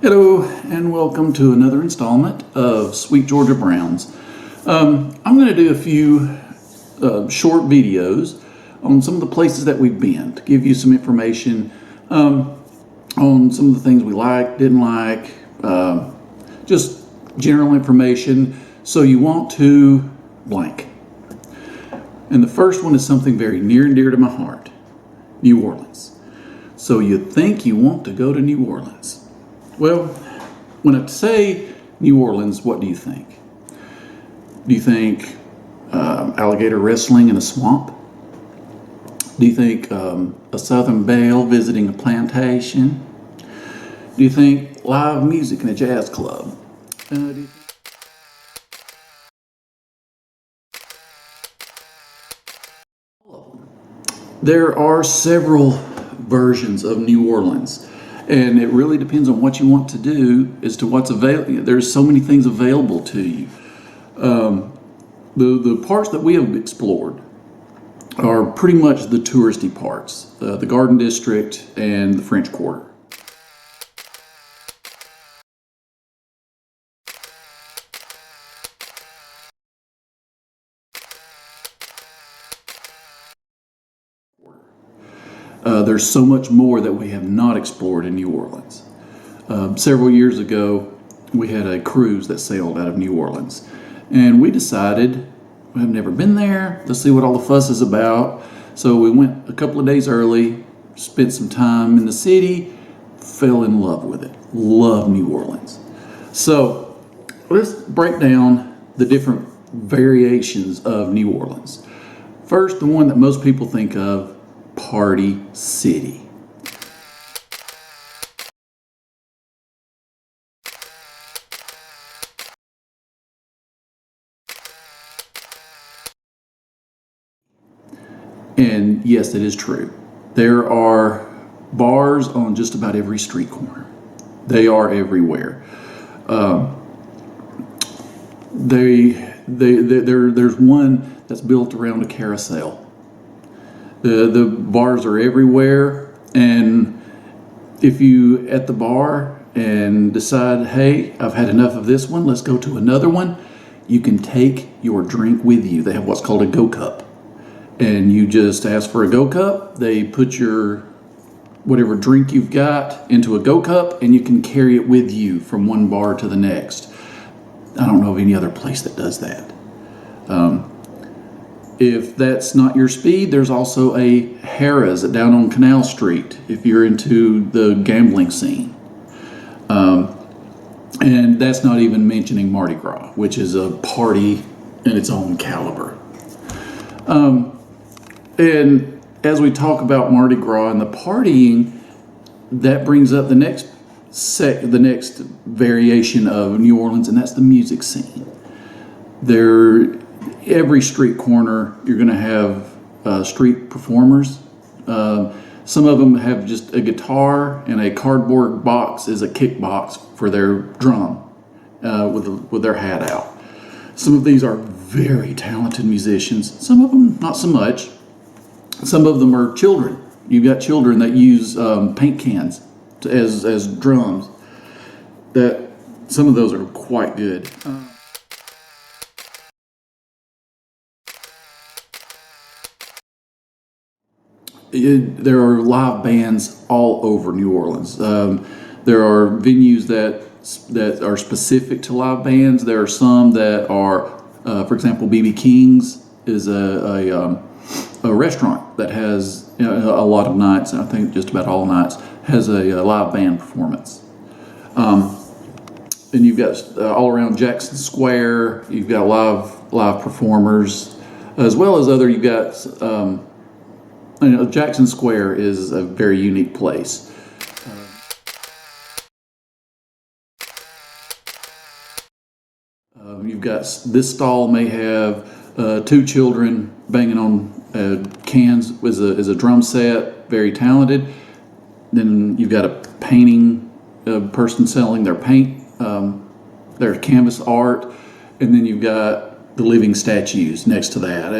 Hello and welcome to another installment of Sweet Georgia Browns. I'm going to do a few short videos on some of the places that we've been to give you some information on some of the things we like, didn't like, just general information so you want to blank. And the first one is something very near and dear to my heart, New Orleans. So you think you want to go to New Orleans. Well, when I say New Orleans, what do you think? Do you think alligator wrestling in a swamp? Do you think a Southern belle visiting a plantation? Do you think live music in a jazz club? There are several versions of New Orleans. And it really depends on what you want to do as to what's available. There's so many things available to you. The parts that we have explored are pretty much the touristy parts, the Garden District and the French Quarter. There's so much more that we have not explored in New Orleans. Several years ago, we had a cruise that sailed out of New Orleans. And we decided, we've never been there, let's see what all the fuss is about. So we went a couple of days early, spent some time in the city, fell in love with it. Love New Orleans. So let's break down the different variations of New Orleans. First, the one that most people think of, Party City. And yes, it is true. There are bars on just about every street corner. They are everywhere. There's one that's built around a carousel. The bars are everywhere, and if you at the bar and decide, hey, I've had enough of this one, let's go to another one, you can take your drink with you. They have what's called a go cup, and you just ask for a go cup. They put your whatever drink you've got into a go cup, and you can carry it with you from one bar to the next. I don't know of any other place that does that. If that's not your speed, there's also a Harrah's down on Canal Street if you're into the gambling scene. And that's not even mentioning Mardi Gras, which is a party in its own caliber. And as we talk about Mardi Gras and the partying, that brings up the next variation of New Orleans, and that's the music scene. Every street corner, you're going to have street performers. Some of them have just a guitar and a cardboard box as a kick box for their drum with their hat out. Some of these are very talented musicians. Some of them not so much. Some of them are children. You've got children that use paint cans as drums. Some of those are quite good. There are live bands all over New Orleans. There are venues that are specific to live bands. There are some that are, for example, BB King's is a restaurant that has a lot of nights, and I think just about all nights, has a live band performance. And you've got all around Jackson Square, you've got live performers, as well as you've got Jackson Square is a very unique place. You've got this stall may have two children banging on cans as a drum set, very talented. Then you've got a painting person selling their paint, their canvas art, and then you've got the living statues next to that.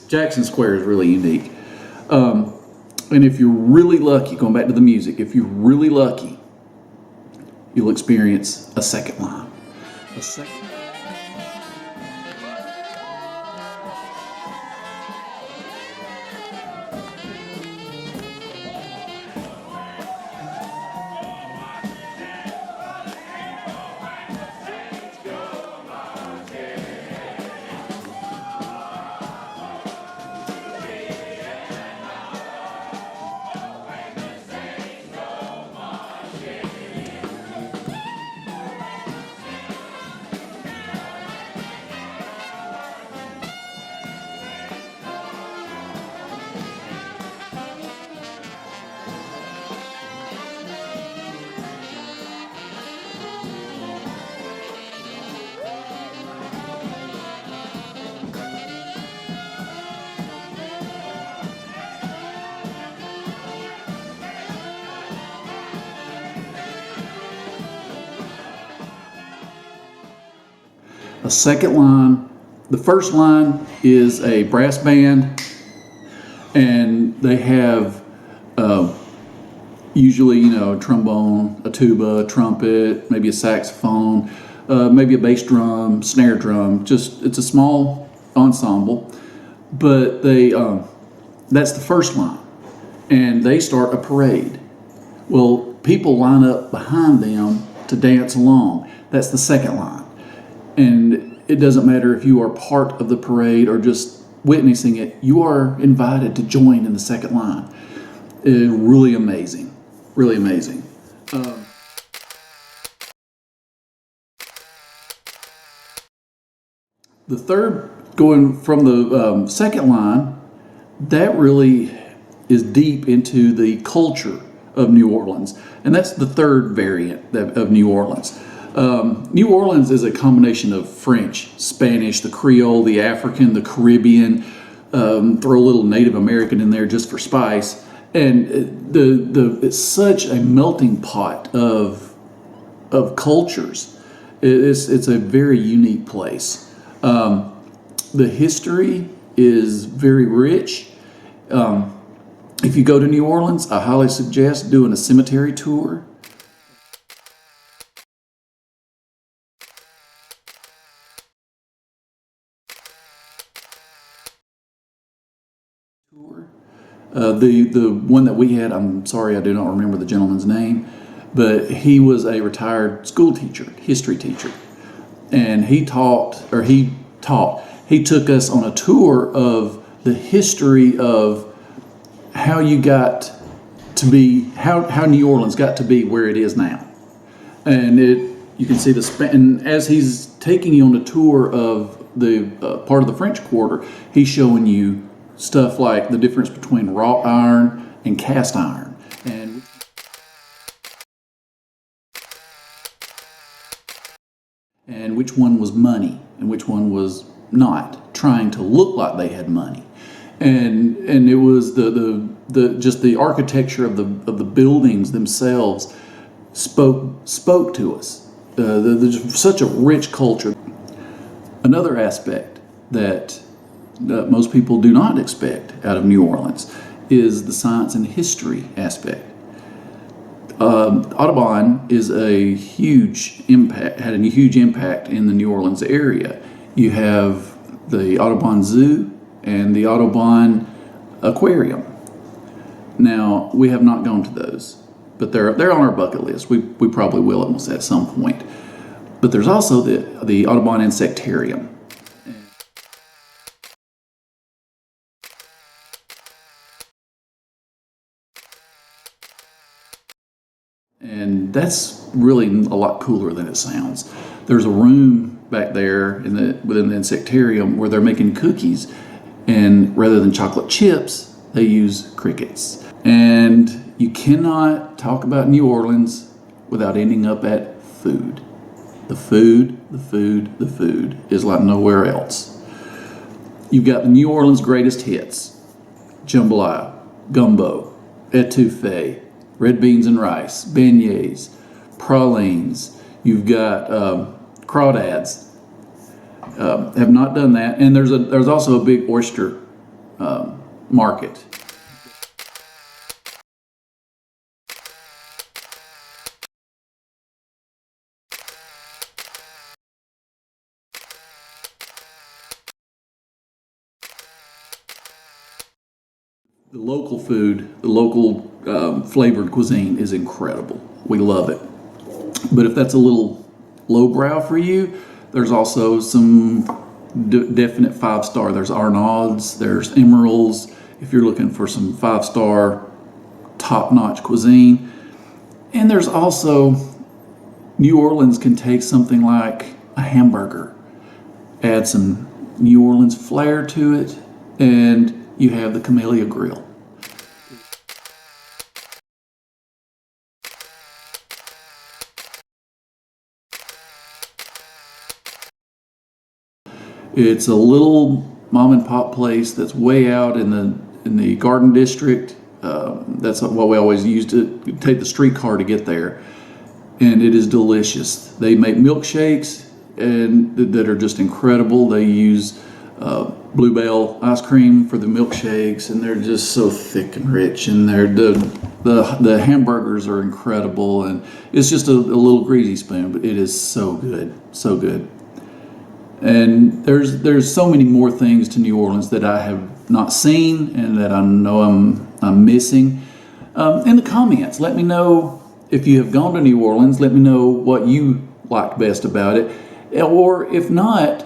Jackson Square is really unique. And if you're really lucky, going back to the music, if you're really lucky, you'll experience a second line. A second. A second line. The first line is a brass band, and they have usually, a trombone, a tuba, a trumpet, maybe a saxophone, maybe a bass drum, snare drum. It's a small ensemble, but that's the first line, and they start a parade. Well, people line up behind them to dance along. That's the second line. And it doesn't matter if you are part of the parade or just witnessing it, you are invited to join in the second line. Really amazing. Really amazing. The third, going from the second line, that really is deep into the culture of New Orleans. And that's the third variant of New Orleans. New Orleans is a combination of French, Spanish, the Creole, the African, the Caribbean, throw a little Native American in there just for spice. And it's such a melting pot of cultures. It's a very unique place. The history is very rich. If you go to New Orleans, I highly suggest doing a cemetery tour. The one that we had, I'm sorry, I do not remember the gentleman's name, but he was a retired school teacher, history teacher, and he took us on a tour of the history of how you got to be, how New Orleans got to be where it is now. And you can see and as he's taking you on a tour of the part of the French Quarter, he's showing you stuff like the difference between wrought iron and cast iron, and which one was money and which one was not, trying to look like they had money. And it was just the architecture of the buildings themselves spoke to us. There's such a rich culture. Another aspect that most people do not expect out of New Orleans is the science and history aspect. Audubon is had a huge impact in the New Orleans area. You have the Audubon Zoo and the Audubon Aquarium. Now, we have not gone to those, but they're on our bucket list. We probably will almost at some point. But there's also the Audubon Insectarium. And that's really a lot cooler than it sounds. There's a room back there within the Insectarium where they're making cookies, and rather than chocolate chips, they use crickets. And you cannot talk about New Orleans without ending up at food. The food is like nowhere else. You've got the New Orleans greatest hits: jambalaya, gumbo, etouffee, red beans and rice, beignets, pralines. You've got crawdads. Have not done that. And there's also a big oyster market. The local food, the local flavored cuisine is incredible. We love it. But if that's a little lowbrow for you, there's also some definite 5-star. There's Arnaud's, there's Emerald's, if you're looking for some 5-star top-notch cuisine. And there's also, New Orleans can take something like a hamburger, add some New Orleans flair to it, and you have the Camellia Grill. It's a little mom and pop place that's way out in the Garden District. That's what we always used to take the streetcar to get there, and it is delicious. They make milkshakes and that are just incredible. They use Bluebell ice cream for the milkshakes, and they're just so thick and rich. And the hamburgers are incredible, and it's just a little greasy spoon, but it is so good, so good. And there's so many more things to New Orleans that I have not seen and that I know I'm missing. In the comments, let me know if you have gone to New Orleans. Let me know what you liked best about it, or if not,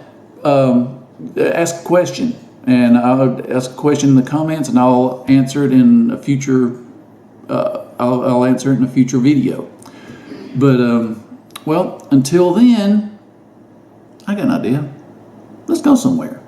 ask a question, and I'll ask a question in the comments, and I'll answer it in a future. I'll answer it in a future video. But well, until then, I got an idea. Let's go somewhere.